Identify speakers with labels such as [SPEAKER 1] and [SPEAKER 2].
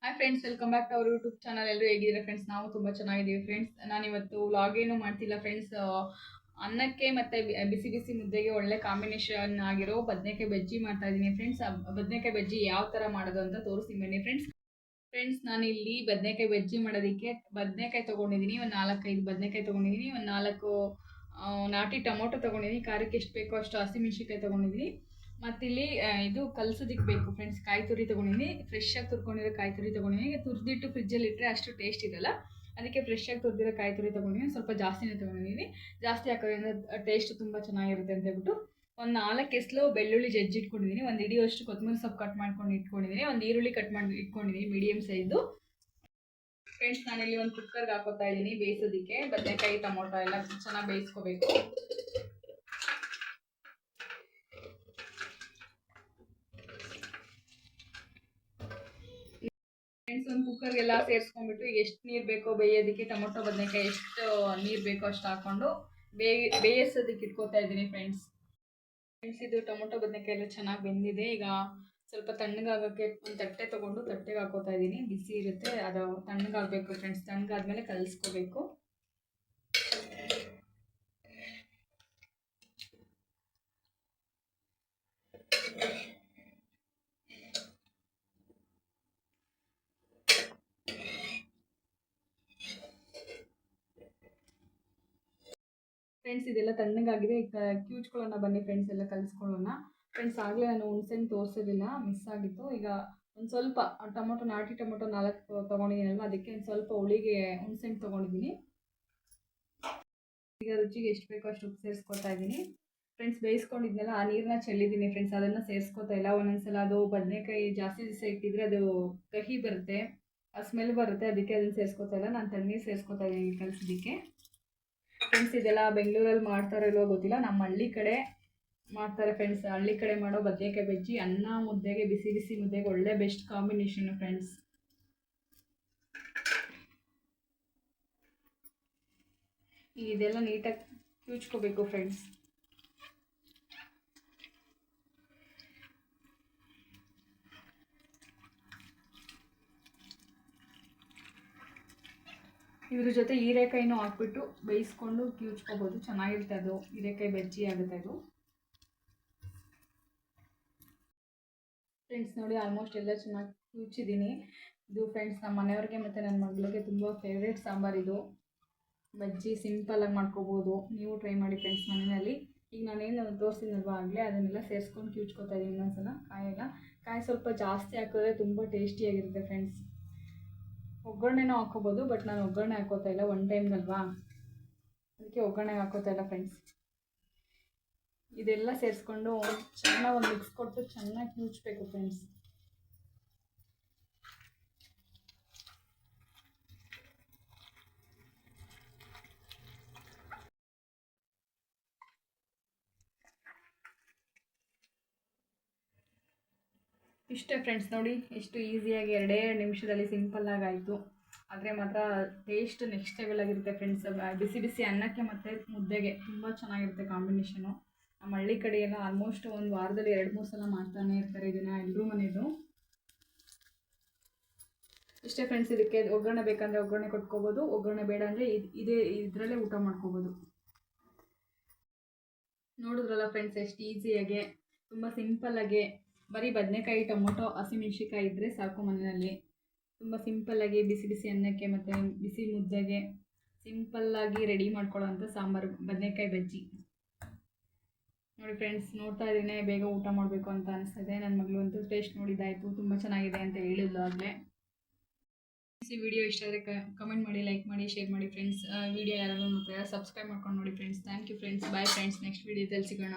[SPEAKER 1] Hi friends, welcome back to our YouTube channel. ಎಲ್ಲರೂ ಹೇಗಿದ್ದೀರಾ friends? ನಾವು ತುಂಬ ಚೆನ್ನಾಗಿದ್ದೀವಿ ಫ್ರೆಂಡ್ಸ್. ನಾನಿವತ್ತು ವ್ಲಾಗ್ ಏನೂ ಮಾಡ್ತಿಲ್ಲ ಫ್ರೆಂಡ್ಸ್. ಅನ್ನಕ್ಕೆ ಮತ್ತು ಬಿಸಿ ಬಿಸಿ ಮುದ್ದೆಗೆ ಒಳ್ಳೆ ಕಾಂಬಿನೇಷನ್ ಆಗಿರೋ ಬದನೆಕಾಯಿ ಬಜ್ಜಿ ಮಾಡ್ತಾ ಇದ್ದೀನಿ ಫ್ರೆಂಡ್ಸ್. ಬದನೆಕಾಯಿ ಬಜ್ಜಿ ಯಾವ ಥರ ಮಾಡೋದು ಅಂತ ತೋರಿಸ್ತೀನಿ ಬನ್ನಿ ಫ್ರೆಂಡ್ಸ್. ನಾನಿಲ್ಲಿ ಬದನೆಕಾಯಿ ಬಜ್ಜಿ ಮಾಡೋದಕ್ಕೆ ಬದನೆಕಾಯಿ ತೊಗೊಂಡಿದ್ದೀನಿ. ಒಂದು 4-5 ಬದನೆಕಾಯಿ ತೊಗೊಂಡಿದ್ದೀನಿ. ಒಂದು 4 ನಾಟಿ ಟೊಮೊಟೊ ತೊಗೊಂಡಿದ್ದೀನಿ. ಖಾರಕ್ಕೆ ಎಷ್ಟು ಬೇಕೋ ಅಷ್ಟು ಹಸಿಮೆಣ್ಸಿನ್ಕಾಯಿ ತೊಗೊಂಡಿದ್ದೀನಿ. ಮತ್ತಿಲ್ಲಿ ಇದು ಕಲಸೋದಕ್ಕೆ ಬೇಕು ಫ್ರೆಂಡ್ಸ್. ಕಾಯಿ ತುರಿ ತೊಗೊಂಡಿದ್ದೀನಿ. ಫ್ರೆಶ್ ಆಗಿ ತುರ್ಕೊಂಡಿರೋ ಕಾಯಿ ತುರಿ ತೊಗೊಂಡಿದ್ದೀನಿ. ತುರಿದಿಟ್ಟು ಫ್ರಿಜ್ಜಲ್ಲಿ ಇಟ್ಟರೆ ಅಷ್ಟು ಟೇಸ್ಟ್ ಇರಲ್ಲ, ಅದಕ್ಕೆ ಫ್ರೆಶ್ ಆಗಿ ತುರಿದಿರೋ ಕಾಯಿ ತುರಿ ತೊಗೊಂಡಿದ್ದೀನಿ. ಸ್ವಲ್ಪ ಜಾಸ್ತಿನೇ ತೊಗೊಂಡಿದ್ದೀನಿ. ಜಾಸ್ತಿ ಹಾಕೋದ್ರಿಂದ ಟೇಸ್ಟ್ ತುಂಬ ಚೆನ್ನಾಗಿರುತ್ತೆ ಅಂತ ಹೇಳ್ಬಿಟ್ಟು ಒಂದು 4 ಎಸ್ಲು ಬೆಳ್ಳುಳ್ಳಿ ಜಜ್ಜಿಟ್ಕೊಂಡಿದ್ದೀನಿ. ಒಂದು ಹಿಡಿಯೋಷ್ಟು ಕೊತ್ತಂಬರಿ ಸೊಪ್ಪು ಕಟ್ ಮಾಡ್ಕೊಂಡು ಇಟ್ಕೊಂಡಿದ್ದೀನಿ. ಒಂದು ಈರುಳ್ಳಿ ಕಟ್ ಮಾಡಿ ಇಟ್ಕೊಂಡಿದ್ದೀನಿ ಮೀಡಿಯಮ್ ಸೈಜು ಫ್ರೆಂಡ್ಸ್. ನಾನಿಲ್ಲಿ ಒಂದು ಕುಕ್ಕರ್ಗೆ ಹಾಕೋತಾ ಇದ್ದೀನಿ ಬೇಯಿಸೋದಕ್ಕೆ. ಬದನೆಕಾಯಿ ಟೊಮೊಟೊ ಎಲ್ಲ ಚೆನ್ನಾಗಿ ಬೇಯಿಸ್ಕೋಬೇಕು ಫ್ರೆಂಡ್ಸ್. ಒಂದು ಕುಕ್ಕರ್ಗೆಲ್ಲ ಸೇರಿಸ್ಕೊಂಡ್ಬಿಟ್ಟು ಎಷ್ಟು ನೀರು ಬೇಕೋ ಬೇಯೋದಕ್ಕೆ, ಟೊಮೊಟೊ ಬದನೆಕಾಯಿ ಎಷ್ಟು ನೀರು ಬೇಕೋ ಅಷ್ಟು ಹಾಕ್ಕೊಂಡು ಬೇಯಿಸೋದಕ್ಕೆ ಇಟ್ಕೋತಾ ಇದ್ದೀನಿ ಫ್ರೆಂಡ್ಸ್. ಇದು ಟೊಮೊಟೊ ಬದನೆಕಾಯಿ ಎಲ್ಲ ಚೆನ್ನಾಗಿ ಬೆಂದಿದೆ. ಈಗ ಸ್ವಲ್ಪ ತಣ್ಣಗಾಗೋಕ್ಕೆ ಒಂದು ತಟ್ಟೆ ತೊಗೊಂಡು ತಟ್ಟೆಗೆ ಹಾಕೋತಾ ಇದ್ದೀನಿ. ಬಿಸಿ ಇರುತ್ತೆ, ಅದು ತಣ್ಣಗಾಗಬೇಕು ಫ್ರೆಂಡ್ಸ್. ತಣ್ಣಗಾದ್ಮೇಲೆ ಕಲಿಸ್ಕೋಬೇಕು. ಫ್ರೆಂಡ್ಸ್, ಇದೆಲ್ಲ ತಣ್ಣಗಾಗಿದೆ. ಈಗ ಕ್ಯೂಚ್ಕೊಳ್ಳೋಣ ಬನ್ನಿ ಫ್ರೆಂಡ್ಸ್, ಎಲ್ಲ ಕಲಿಸ್ಕೊಳ್ಳೋಣ ಫ್ರೆಂಡ್ಸ್. ಆಗಲೇ ನಾನು ಹುಣಸೆಹಣ್ಣು ತೋರಿಸೋದಿಲ್ಲ, ಮಿಸ್ ಆಗಿತ್ತು. ಈಗ ಒಂದು ಸ್ವಲ್ಪ ಟೊಮೊಟೊ, ನಾಟಿ ಟೊಮೊಟೊ 4 ತೊಗೊಂಡಿದ್ದೀನಲ್ವ, ಅದಕ್ಕೆ ಒಂದು ಸ್ವಲ್ಪ ಹುಳಿಗೆ ಹುಣಸೆಹಣ್ಣು ತೊಗೊಂಡಿದ್ದೀನಿ. ಈಗ ರುಚಿಗೆ ಎಷ್ಟು ಬೇಕೋ ಅಷ್ಟು ಉಪ್ಪು ಸೇರಿಸ್ಕೊತಾ ಇದ್ದೀನಿ ಫ್ರೆಂಡ್ಸ್. ಬೇಯಿಸ್ಕೊಂಡಿದ್ನೆಲ್ಲ ಆ ನೀರನ್ನ ಚೆಲ್ಲಿದ್ದೀನಿ ಫ್ರೆಂಡ್ಸ್, ಅದನ್ನು ಸೇರಿಸ್ಕೊತಾ ಇಲ್ಲ. ಒಂದೊಂದ್ಸಲ ಅದು ಬದನೆಕಾಯಿ ಜಾಸ್ತಿ ದಿವಸ ಇಟ್ಟಿದ್ರೆ ಅದು ಕಹಿ ಬರುತ್ತೆ, ಆ ಸ್ಮೆಲ್ ಬರುತ್ತೆ, ಅದಕ್ಕೆ ಅದನ್ನು ಸೇರಿಸ್ಕೊತಾ ಇಲ್ಲ. ನಾನು ತಣ್ಣೀರು ಸೇರಿಸ್ಕೊತಾ ಇದ್ದೀನಿ ಕಲಿಸೋದಕ್ಕೆ ಫ್ರೆಂಡ್ಸ್. ಇದೆಲ್ಲ ಬೆಂಗಳೂರಲ್ಲಿ ಮಾಡ್ತಾರೋ ಇಲ್ವೋ ಗೊತ್ತಿಲ್ಲ, ನಮ್ಮ ಹಳ್ಳಿ ಕಡೆ ಮಾಡ್ತಾರೆ ಫ್ರೆಂಡ್ಸ್. ಹಳ್ಳಿ ಕಡೆ ಮಾಡೋ ಬದನೆಕಾಯಿ ಬಜ್ಜಿ ಅನ್ನ ಮುದ್ದೆಗೆ, ಬಿಸಿ ಬಿಸಿ ಮುದ್ದೆಗೆ ಒಳ್ಳೆ ಬೆಸ್ಟ್ ಕಾಂಬಿನೇಷನ್ ಫ್ರೆಂಡ್ಸ್. ಇದೆಲ್ಲ ನೀಟಾಗಿ ಕ್ಯೂಚ್ಕೋಬೇಕು ಫ್ರೆಂಡ್ಸ್. ಇದ್ರ ಜೊತೆ ಹೀರೆಕಾಯಿನೂ ಹಾಕ್ಬಿಟ್ಟು ಬೇಯಿಸ್ಕೊಂಡು ಕ್ಯೂಚ್ಕೋಬೋದು, ಚೆನ್ನಾಗಿರುತ್ತೆ. ಅದು ಹೀರೆಕಾಯಿ ಬಜ್ಜಿ ಆಗುತ್ತೆ ಅದು ಫ್ರೆಂಡ್ಸ್. ನೋಡಿ, ಆಲ್ಮೋಸ್ಟ್ ಎಲ್ಲ ಚೆನ್ನಾಗಿ ಕ್ಯೂಚಿದ್ದೀನಿ. ಇದು ಫ್ರೆಂಡ್ಸ್ ನಮ್ಮ ಮನೆಯವ್ರಿಗೆ ಮತ್ತು ನನ್ನ ಮಗಳಿಗೆ ತುಂಬ ಫೇವ್ರೇಟ್ ಸಾಂಬಾರು ಇದು. ಬಜ್ಜಿ ಸಿಂಪಲಾಗಿ ಮಾಡ್ಕೋಬೋದು, ನೀವು ಟ್ರೈ ಮಾಡಿ ಫ್ರೆಂಡ್ಸ್ ಮನೆಯಲ್ಲಿ. ಈಗ ನಾನೇನು ತೋರಿಸಿದ್ನಲ್ವ ಆಗಲೇ, ಅದನ್ನೆಲ್ಲ ಸೇರಿಸ್ಕೊಂಡು ಕ್ಯೂಚ್ಕೋತಾ ಇದ್ದೀನಿ ಇನ್ನೊಂದ್ಸಲ. ಕಾಯಿ ಸ್ವಲ್ಪ ಜಾಸ್ತಿ ಹಾಕಿದ್ರೆ ತುಂಬ ಟೇಸ್ಟಿಯಾಗಿರುತ್ತೆ ಫ್ರೆಂಡ್ಸ್. ಒಗ್ಗರಣೆನೂ ಹಾಕೋಬೋದು, ಬಟ್ ನಾನು ಒಗ್ಗರಣೆ ಹಾಕೋತಾ ಇಲ್ಲ, ಒನ್ ಟೈಮ್ಗಲ್ವಾ, ಅದಕ್ಕೆ ಒಗ್ಗರಣೆಗೆ ಹಾಕೋತಾ ಇಲ್ಲ ಫ್ರೆಂಡ್ಸ್. ಇದೆಲ್ಲ ಸೇರಿಸ್ಕೊಂಡು ಚೆನ್ನಾಗಿ ಒಂದು ಮಿಕ್ಸ್ ಕೊಟ್ಟು ಚೆನ್ನಾಗಿ ಕ್ಯೂಚ್ಬೇಕು ಫ್ರೆಂಡ್ಸ್. ಇಷ್ಟೇ ಫ್ರೆಂಡ್ಸ್. ನೋಡಿ ಎಷ್ಟು ಈಸಿಯಾಗಿ 2 ನಿಮಿಷದಲ್ಲಿ ಸಿಂಪಲ್ಲಾಗಿ ಆಯಿತು. ಆದರೆ ಮಾತ್ರ ಟೇಸ್ಟ್ ನೆಕ್ಸ್ಟ್ ಲೆವೆಲ್ ಆಗಿರುತ್ತೆ ಫ್ರೆಂಡ್ಸ್. ಬಿಸಿ ಬಿಸಿ ಅನ್ನಕ್ಕೆ ಮತ್ತು ಮುದ್ದೆಗೆ ತುಂಬ ಚೆನ್ನಾಗಿರುತ್ತೆ ಕಾಂಬಿನೇಷನು. ನಮ್ಮ ಹಳ್ಳಿ ಕಡೆ ಎಲ್ಲ ಆಲ್ಮೋಸ್ಟ್ ಒಂದು ವಾರದಲ್ಲಿ 2-3 ಸಲ ಮಾಡ್ತಾನೆ ಇರ್ತಾರೆ ಇದನ್ನು, ಎಲ್ಲರೂ ಮನೆಯದು. ಇಷ್ಟೇ ಫ್ರೆಂಡ್ಸ್. ಇದಕ್ಕೆ ಒಗ್ಗರಣೆ ಬೇಕಂದರೆ ಒಗ್ಗರಣೆ ಕೊಟ್ಕೋಬೋದು, ಒಗ್ಗರಣೆ ಬೇಡ ಅಂದರೆ ಇದರಲ್ಲೇ ಊಟ ಮಾಡ್ಕೋಬೋದು. ನೋಡಿದ್ರಲ್ಲ ಫ್ರೆಂಡ್ಸ್, ಎಷ್ಟು ಈಸಿಯಾಗೆ, ತುಂಬ ಸಿಂಪಲ್ಲಾಗೆ, ಬರೀ ಬದನೆಕಾಯಿ ಟೊಮೊಟೊ ಹಸಿಮೆಣ್ಸಿನ್ಕಾಯಿ ಇದ್ದರೆ ಸಾಕು ಮನೆಯಲ್ಲಿ. ತುಂಬ ಸಿಂಪಲ್ಲಾಗಿ ಬಿಸಿ ಬಿಸಿ ಅನ್ನಕ್ಕೆ ಮತ್ತು ಬಿಸಿ ಮುದ್ದೆಗೆ ಸಿಂಪಲ್ಲಾಗಿ ರೆಡಿ ಮಾಡ್ಕೊಳ್ಳೋ ಅಂಥ ಸಾಂಬಾರು ಬದನೆಕಾಯಿ ಬಜ್ಜಿ. ನೋಡಿ ಫ್ರೆಂಡ್ಸ್, ನೋಡ್ತಾ ಇದ್ದೀನಿ, ಬೇಗ ಊಟ ಮಾಡಬೇಕು ಅಂತ ಅನಿಸ್ತಿದೆ. ನನ್ನ ಮಗಳು ಅಂತೂ ಟೇಸ್ಟ್ ನೋಡಿದ್ದಾಯಿತು, ತುಂಬ ಚೆನ್ನಾಗಿದೆ ಅಂತ ಹೇಳಿದ್ಲು ಆಗಲೇ. ಈ ವಿಡಿಯೋ ಇಷ್ಟ ಆದರೆ ಕಮೆಂಟ್ ಮಾಡಿ, ಲೈಕ್ ಮಾಡಿ, ಶೇರ್ ಮಾಡಿ ಫ್ರೆಂಡ್ಸ್. ವಿಡಿಯೋ ಯಾರಾದರೂ ನೋಡ್ತಾರೆ ಸಬ್ಸ್ಕ್ರೈಬ್ ಮಾಡ್ಕೊಂಡು ನೋಡಿ friends. Thank you friends. Bye friends. Next ವಿಡಿಯೋದಲ್ಲಿ ಸಿಗೋಣ.